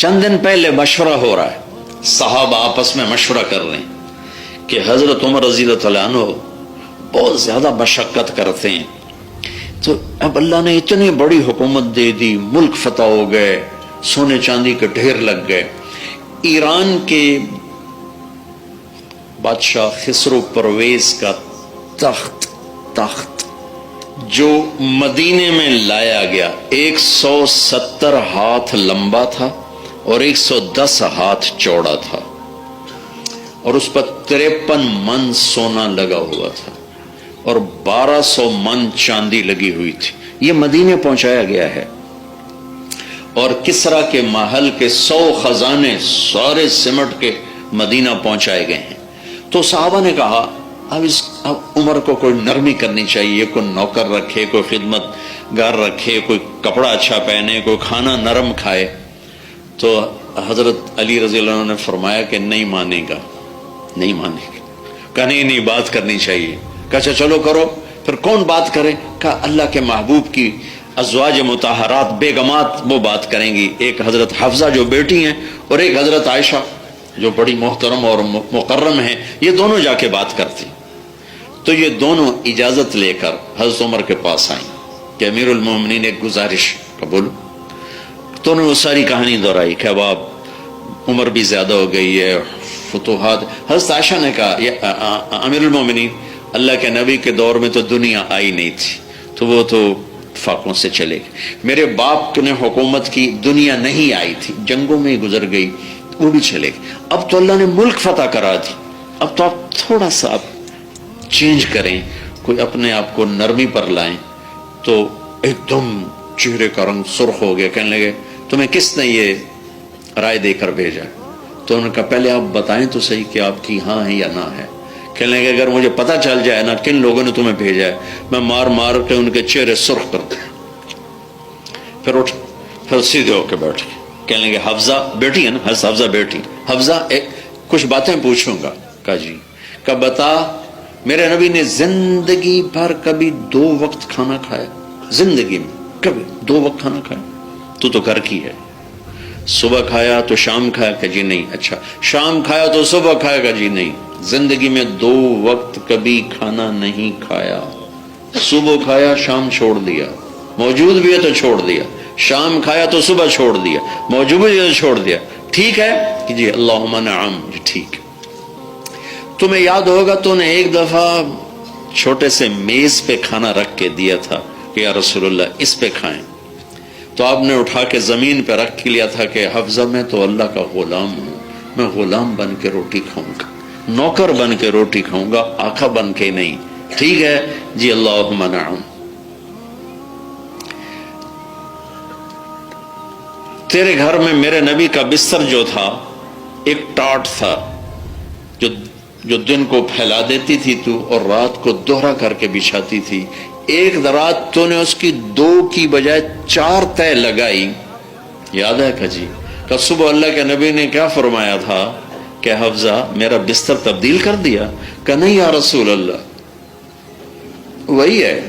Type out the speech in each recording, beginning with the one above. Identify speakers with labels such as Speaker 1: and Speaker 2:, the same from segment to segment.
Speaker 1: چند دن پہلے مشورہ ہو رہا ہے، صحابہ آپس میں مشورہ کر رہے ہیں کہ حضرت عمر رضی اللہ عنہ بہت زیادہ مشقت کرتے ہیں، تو اب اللہ نے اتنی بڑی حکومت دے دی، ملک فتح ہو گئے، سونے چاندی کے ڈھیر لگ گئے، ایران کے بادشاہ خسرو پرویز کا تخت جو مدینے میں لایا گیا 170 ہاتھ لمبا تھا اور 110 ہاتھ چوڑا تھا، اور اس پر 53 من سونا لگا ہوا تھا اور 1200 من چاندی لگی ہوئی تھی، یہ مدینے پہنچایا گیا ہے، اور کسرا کے محل کے 100 خزانے سارے سمٹ کے مدینہ پہنچائے گئے ہیں۔ تو صحابہ نے کہا اب عمر کو کوئی نرمی کرنی چاہیے، کوئی نوکر رکھے، کوئی خدمت گار رکھے، کوئی کپڑا اچھا پہنے، کوئی کھانا نرم کھائے۔ تو حضرت علی رضی اللہ عنہ نے فرمایا کہ نہیں مانے گا، کہا نہیں بات کرنی چاہیے، کہا اچھا چلو کرو۔ پھر کون بات کرے؟ کہا اللہ کے محبوب کی ازواج مطہرات بیگمات وہ بات کریں گی، ایک حضرت حفصہ جو بیٹی ہیں اور ایک حضرت عائشہ جو بڑی محترم اور مکرم ہیں، یہ دونوں جا کے بات کرتی۔ تو یہ دونوں اجازت لے کر حضرت عمر کے پاس آئیں کہ امیر المومنین ایک گزارش قبول۔ تو انہوں نے وہ ساری کہانی دہرائی کہ اب عمر بھی زیادہ ہو گئی ہے، فتوحات۔ حضرت عائشہ نے کہا امیر المومنین اللہ کے نبی کے دور میں تو دنیا آئی نہیں تھی، تو وہ تو فاقوں سے چلے گئے، میرے باپ نے حکومت کی، دنیا نہیں آئی تھی، جنگوں میں گزر گئی، وہ بھی چلے گئے۔ اب تو اللہ نے ملک فتح کرا دی، اب تو آپ تھوڑا سا چینج کریں، کوئی اپنے آپ کو نرمی پر لائیں۔ تو ایک دم چہرے کا رنگ سرخ ہو گیا، کہنے لگے تمہیں کس نے یہ رائے دے کر بھیجا؟ تو انہوں نے کہا پہلے آپ بتائیں تو صحیح کہ آپ کی ہاں ہے یا نہ ہے۔ کہنے لگے اگر مجھے پتہ چل جائے نا کن لوگوں نے تمہیں بھیجا ہے، میں مار مار کے ان کے چہرے سرخ کر دوں۔ پھر اٹھ، پھر سیدھے ہو کے بیٹھ گئے۔ کہنے لگے حفصہ بیٹی ہے نا، حفصہ بیٹی، حفصہ کچھ باتیں پوچھوں گا۔ کہا جی۔ کہا بتا میرے نبی نے زندگی بھر کبھی 2 وقت کھانا کھایا؟ زندگی میں کبھی 2 وقت کھانا کھایا؟ تو گھر کی ہے، صبح کھایا تو شام کھایا؟ کہ جی نہیں۔ اچھا شام کھایا تو صبح کھایا؟ کہ جی نہیں۔ زندگی میں 2 وقت کبھی کھانا نہیں کھایا، صبح کھایا شام چھوڑ دیا، موجود بھی ہے تو چھوڑ دیا، شام کھایا تو صبح چھوڑ دیا، موجود بھی ہے تو چھوڑ دیا، ٹھیک ہے کہ جی اللہم نعم، جی ٹھیک ہے۔ تمہیں یاد ہوگا تو نے ایک دفعہ چھوٹے سے میز پہ کھانا رکھ کے دیا تھا کہ یا رسول اللہ اس پہ کھائیں، تو آپ نے اٹھا کے زمین پہ رکھ کے لیا تھا کہ حفصہ میں تو اللہ کا غلام ہوں، میں غلام بن کے روٹی کھاؤں گا، نوکر بن کے روٹی کھاؤں گا، آقا بن کے نہیں، ٹھیک ہے جی اللہم نعم۔ تیرے گھر میں میرے نبی کا بستر جو تھا ایک ٹاٹ تھا جو دن کو پھیلا دیتی تھی تو، اور رات کو دوہرا کر کے بچھاتی تھی، ایک رات تو نے اس کی 2 کی بجائے 4 تہ لگائی، یاد ہے کہ جی؟ کہ صبح اللہ کے نبی نے کیا فرمایا تھا کہ حفصہ میرا بستر تبدیل کر دیا؟ کہ نہیں یا رسول اللہ وہی ہے،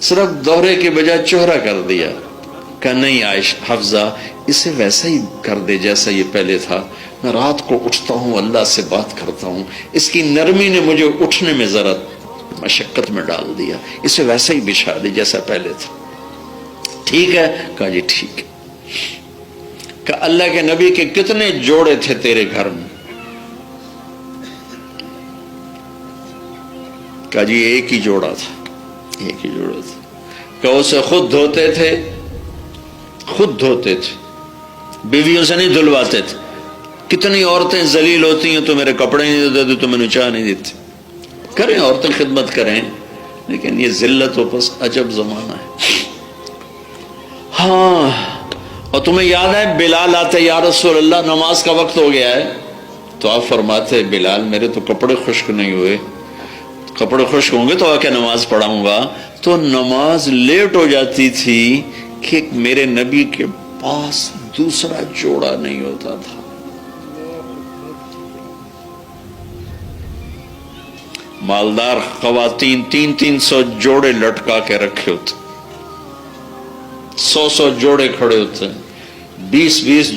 Speaker 1: صرف دوہرے کی بجائے چوہرا کر دیا۔ کہ نہیں حفصہ اسے ویسا ہی کر دے جیسا یہ پہلے تھا، میں رات کو اٹھتا ہوں اللہ سے بات کرتا ہوں، اس کی نرمی نے مجھے اٹھنے میں ذرا مشقت میں ڈال دیا، اسے ویسا ہی بچھا دے جیسا پہلے تھا، ٹھیک ہے؟ کہا جی ٹھیک ہے۔ کہ اللہ کے نبی کے کتنے جوڑے تھے تیرے گھر میں؟ کہا جی ایک ہی جوڑا تھا، ایک ہی جوڑا تھا۔ کہ اسے خود دھوتے تھے، خود دھوتے تھے، بیویوں سے نہیں دھلواتے تھے۔ کتنی عورتیں ذلیل ہوتی ہیں تو میرے کپڑے نہیں دیتے، تو میں چاہ نہیں دیتی، کریں عورتیں خدمت کریں، لیکن یہ ذلت و بس عجب زمانہ ہے۔ ہاں، اور تمہیں یاد ہے بلال آتے یا رسول اللہ نماز کا وقت ہو گیا ہے، تو آپ فرماتے بلال میرے تو کپڑے خشک نہیں ہوئے، کپڑے خشک ہوں گے تو آ کے نماز پڑھاؤں گا۔ تو نماز لیٹ ہو جاتی تھی کہ میرے نبی کے پاس دوسرا جوڑا نہیں ہوتا تھا۔ مالدار خواتین 300 جوڑے لٹکا کے رکھے ہوتے، 100 جوڑے کھڑے ہوتے، 20-20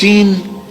Speaker 1: 3